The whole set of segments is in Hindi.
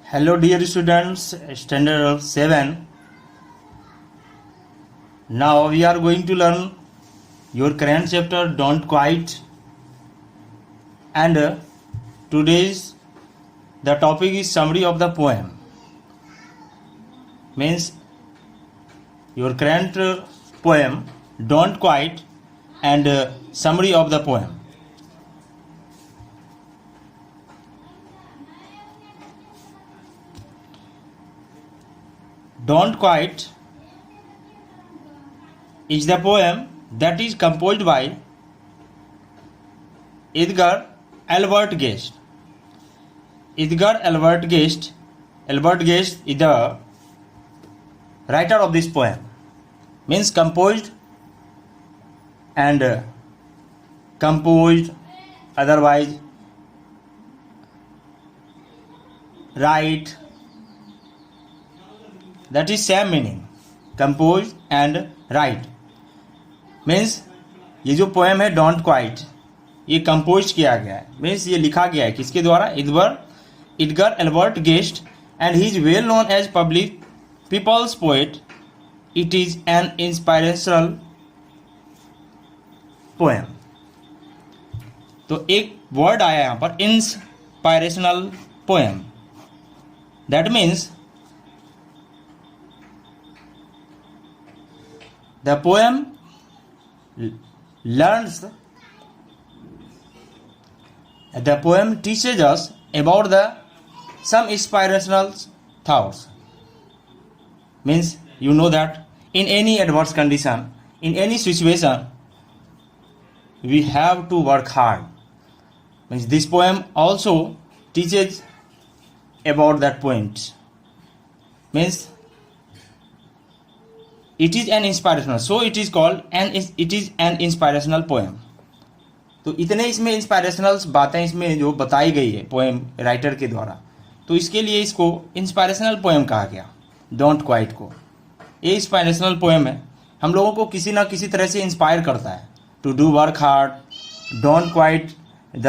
Hello dear students, standard 7. Now we are going to learn your current chapter Don't Quite, and today's the topic is summary of the poem. Means your current poem Don't Quite and summary of the poem. Don't Quite is the poem that is composed by Edgar Albert Guest. Edgar Albert Guest is the writer of this poem. Means composed and composed, otherwise write. That is same meaning. Compose and write means ये जो पोएम है डोंट क्वाइट, ये कंपोज किया गया है, मीन्स ये लिखा गया है किसके द्वारा? Edgar Albert Guest, and he is well known as public people's poet. It is an inspirational poem. तो एक वर्ड आया यहाँ पर, inspirational poem. That means the poem teaches us about some inspirational thoughts. Means you know that in any adverse condition, in any situation, we have to work hard. Means this poem also teaches about that point. Means it is an inspirational, so it is called it is an inspirational poem. तो इतने इसमें इंस्पायरेशनल बातें इसमें जो बताई गई है पोएम राइटर के द्वारा, तो इसके लिए इसको इंस्पायरेशनल पोएम कहा गया. डोंट क्वाइट को ये इंस्पायरेशनल पोएम है, हम लोगों को किसी ना किसी तरह से इंस्पायर करता है to do work hard, don't quit the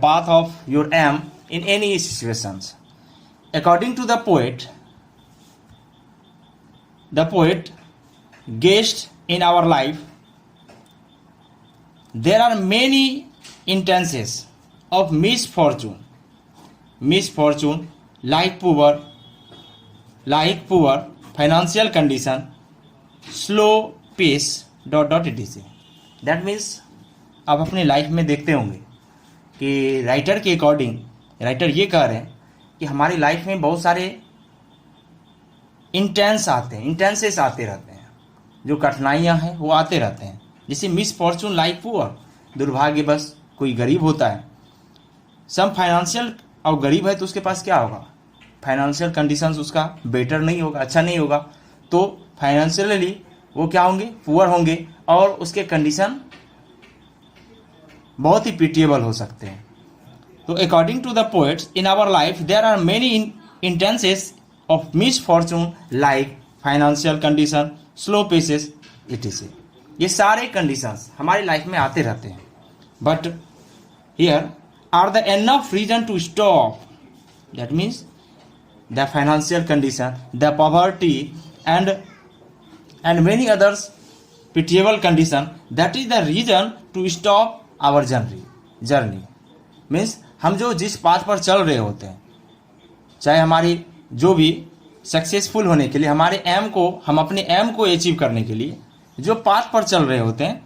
path of your aim in any situations. According to the poet, the poet guest in our life, there are many instances of misfortune like poor financial condition, slow pace ... etc. That means आप अपने लाइफ में देखते होंगे कि राइटर के अकॉर्डिंग राइटर ये कह रहे हैं कि हमारी लाइफ में बहुत सारे इंटेंसेस आते रहते हैं, जो कठिनाइयां हैं वो आते रहते हैं. जैसे मिसफॉर्चून लाइक पुअर, दुर्भाग्यवश कोई गरीब होता है. सम फाइनेंशियल, और गरीब है तो उसके पास क्या होगा? फाइनेंशियल कंडीशंस उसका बेटर नहीं होगा, अच्छा नहीं होगा, तो फाइनेंशियली वो क्या होंगे? पुअर होंगे, और उसके कंडीशन बहुत ही पिटिएबल हो सकते हैं. तो according to the poets, in our life there are many instances of misfortune like financial condition, slow paces, etc. ये सारे कंडीशंस हमारी लाइफ में आते रहते हैं. But here are the enough reason to stop. That means the financial condition, the poverty and many others pitiable condition, that is the reason to stop our journey. Means हम जो जिस पाथ पर चल रहे होते हैं, चाहे हमारी जो भी सक्सेसफुल होने के लिए, हमारे हम अपने एम को अचीव करने के लिए जो पाथ पर चल रहे होते हैं,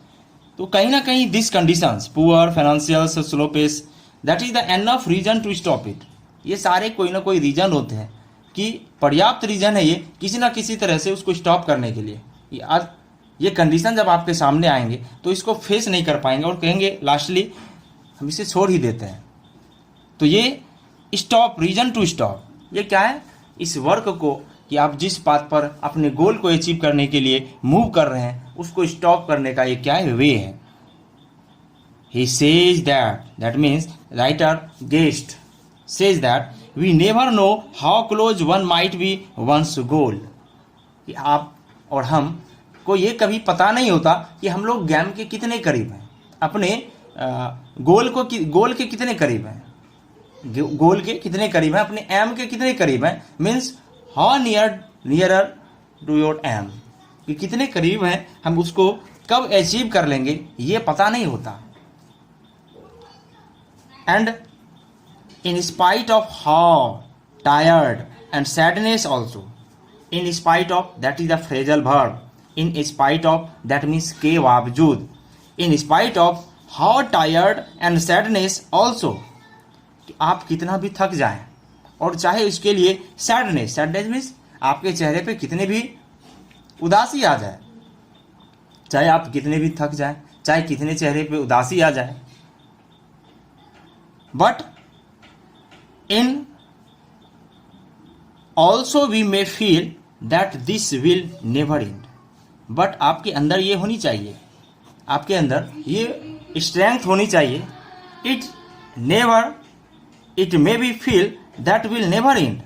तो कहीं ना कहीं this conditions, poor, financial, slow pace, that is the enough reason to stop it. ये सारे कोई ना कोई रीजन होते हैं कि पर्याप्त रीजन है ये किसी ना किसी तरह से उसको स्टॉप करने के लिए. ये कंडीशन जब आपके सामने आएंगे तो इसको फेस नहीं कर पाएंगे और कहेंगे लास्टली हम इसे छोड़ ही देते हैं. तो ये स्टॉप, रीजन टू स्टॉप, ये क्या है? इस वर्क को कि आप जिस पाथ पर अपने गोल को अचीव करने के लिए मूव कर रहे हैं उसको स्टॉप करने का ये क्या है? वे है. He says that means writer guest says that we never know how close one might be once goal. कि आप और हम को ये कभी पता नहीं होता कि हम लोग गेम के कितने करीब हैं, अपने गोल के कितने करीब हैं. गोल के कितने करीब हैं, अपने एम के कितने करीब हैं, means how nearer to your aim, कि कितने करीब हैं, हम उसको कब अचीव कर लेंगे ये पता नहीं होता। And in spite of how tired and sadness also, in spite of that is the phrasal verb, in spite of that means के बावजूद, in spite of how tired and sadness also, आप कितना भी थक जाएं और चाहे उसके लिए सैडनेस मीन्स आपके चेहरे पे कितने भी उदासी आ जाए, चाहे आप कितने भी थक जाएं, चाहे कितने चेहरे पे उदासी आ जाए, but in also we may feel that this will never end, but आपके अंदर ये होनी चाहिए, आपके अंदर ये स्ट्रेंथ होनी चाहिए, it may be feel that will never and,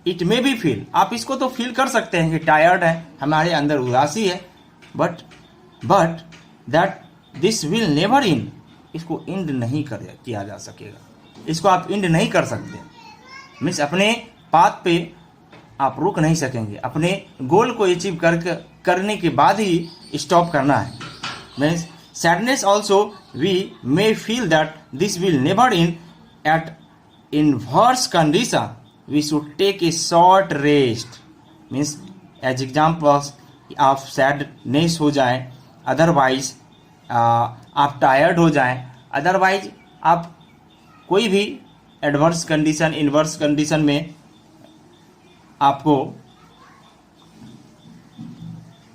it may be feel, आप इसको तो फील कर सकते हैं कि टायर्ड है, हमारे अंदर उदासी है, but that this will never and, इसको एंड नहीं किया जा सकेगा, इसको आप एंड नहीं कर सकते, मीन्स अपने पाथ पे आप रुक नहीं सकेंगे, अपने गोल को अचीव करने के बाद ही स्टॉप करना है। Means sadness also we may feel that this will never end, at in worse condition we should take a short rest, means as examples आप सैडनेस हो जाएं, अदरवाइज आप टायर्ड हो जाएं, अदरवाइज आप कोई भी एडवर्स कंडीशन इनवर्स कंडीशन में आपको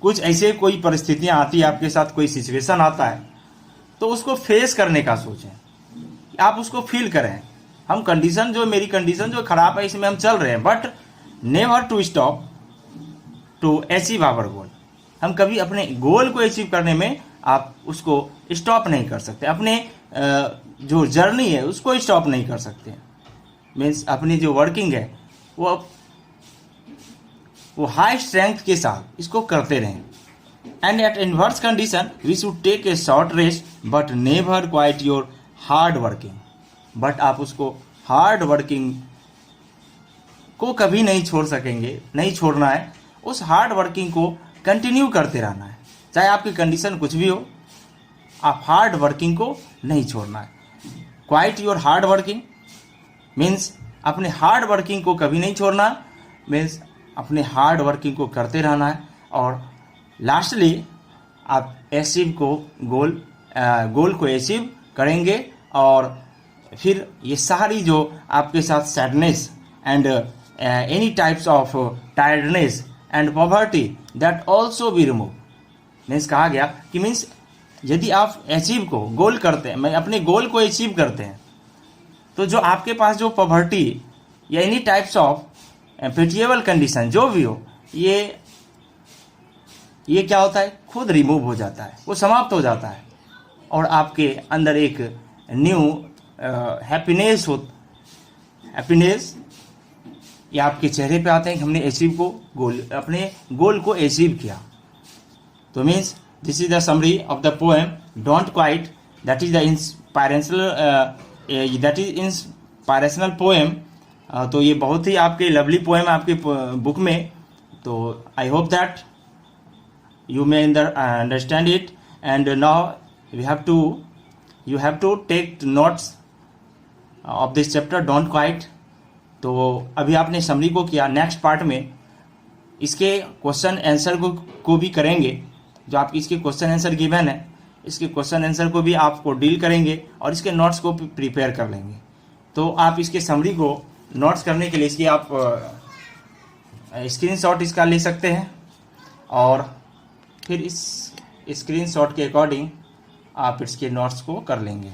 कुछ ऐसे कोई परिस्थितियां आती है, आपके साथ कोई सिचुएशन आता है, तो उसको फेस करने का सोचें, आप उसको फील करें, हम कंडीशन जो मेरी कंडीशन जो खराब है इसमें हम चल रहे हैं, but never to stop to achieve our goal, हम कभी अपने गोल को अचीव करने में आप उसको स्टॉप नहीं कर सकते, अपने जो जर्नी है उसको स्टॉप नहीं कर सकते, मीन्स अपनी जो वर्किंग है वो हाई स्ट्रेंथ के साथ इसको करते रहें। And at inverse condition we should take a short rest but never quit your hard working, but आप उसको हार्ड वर्किंग को कभी नहीं छोड़ सकेंगे, नहीं छोड़ना है, उस हार्ड वर्किंग को कंटिन्यू करते रहना है, चाहे आपकी कंडीशन कुछ भी हो, आप हार्ड वर्किंग को नहीं छोड़ना है। Quite your hard working means अपने हार्ड वर्किंग को कभी नहीं छोड़ना, मीन्स अपने हार्ड वर्किंग को करते रहना है, और लास्टली आप अचीव को गोल को अचीव करेंगे, और फिर ये सारी जो आपके साथ sadness and any types of tiredness and poverty that also be remove, means कहा गया कि मीन्स यदि आप अचीव को गोल करते हैं, मैं अपने गोल को अचीव करते हैं, तो जो आपके पास जो पॉवर्टी या any types of pitiable condition जो भी हो, ये क्या होता है, खुद रिमूव हो जाता है, वो समाप्त हो जाता है, और आपके अंदर एक न्यू हैप्पीनेस या आपके चेहरे पे आते हैं कि हमने अपने गोल को अचीव किया। तो means this is the summary of the poem don't quite, that is the inspirational poem. तो ये बहुत ही आपके लवली पोएम है आपके बुक में, तो I hope that you may understand it, and now you have to take notes of this chapter don't quite। तो अभी आपने समरी को किया, नेक्स्ट पार्ट में इसके क्वेश्चन आंसर को भी करेंगे, जो आपकी इसके क्वेश्चन आंसर गिवन है, इसके क्वेश्चन आंसर को भी आपको डील करेंगे और इसके नोट्स को प्रिपेयर कर लेंगे। तो आप इसके समरी को नोट्स करने के लिए इसकी आप स्क्रीनशॉट इसका ले सकते हैं, और फिर इस स्क्रीनशॉट के अकॉर्डिंग आप इसके नोट्स को कर लेंगे।